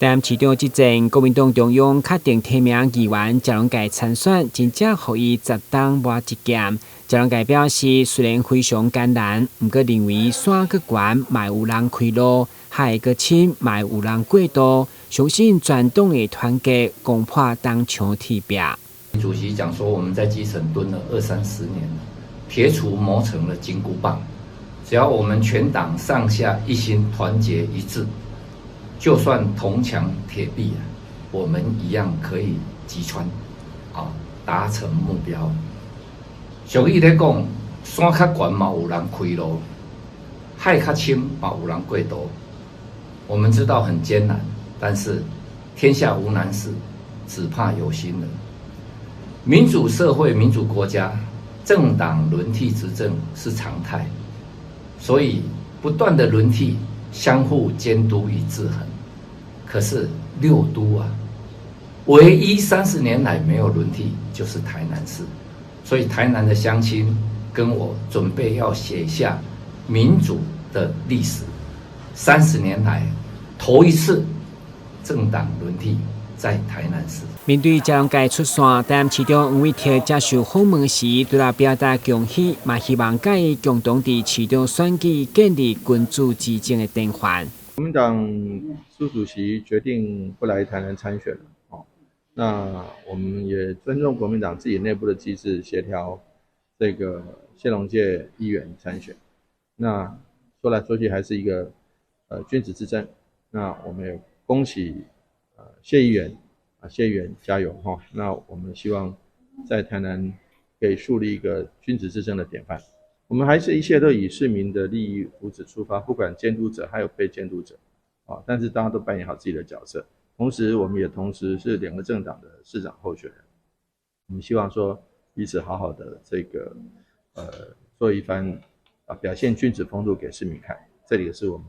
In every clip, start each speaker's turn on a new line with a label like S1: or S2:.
S1: 但市长执政，国民党中央确定提名议员赵龙介参选，真正予伊十当抹一剑。赵龙介表示，虽然非常艰难，毋过认为山阁悬嘛有人开路，海阁深嘛有人过渡，相信全党的团结，攻破东墙铁壁。
S2: 主席讲说，我们在基层蹲了20-30年，铁杵磨成了金箍棒。只要我们全党上下一心，团结一致。就算铜墙铁壁，我们一样可以击穿，达成目标。俗语咧讲，山较悬嘛有人开路，海较深嘛有人过渡。我们知道很艰难，但是天下无难事，只怕有心人。民主社会、民主国家，政党轮替执政是常态，所以不断的轮替，相互监督与制衡。可是6都唯一30年来没有轮替就是台南市，所以台南的乡亲跟我准备要写下民主的历史。30年来头一次政党轮替在台南市。
S1: 面对赵龙介出线，但市长黄伟哲接受访问时，对他表达恭喜，嘛希望甲伊共同伫市长选举建立君主执政的典范。
S3: 国民党苏主席决定不来台南参选了，那我们也尊重国民党自己内部的机制，协调这个谢龙介议员参选。那说来说去还是一个君子之争。那我们也恭喜谢议员谢议员加油哈！那我们希望在台南可以树立一个君子之争的典范。我们还是一切都以市民的利益福祉出发，不管监督者还有被监督者，但是大家都扮演好自己的角色。同时，我们也同时是2个政党的市长候选人。我们希望说彼此好好的这个做一番表现君子风度给市民看。这里也是我们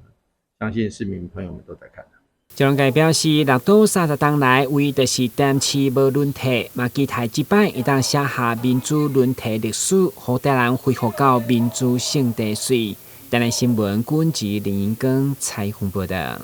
S3: 相信市民朋友们都在看的。
S1: 赵龙介表示，6都30天来，唯一就是淡市无轮替，嘛期待这摆一旦写下民主轮替历史，让台南恢复到民主圣地水。台南新闻，军职林英光采访报道。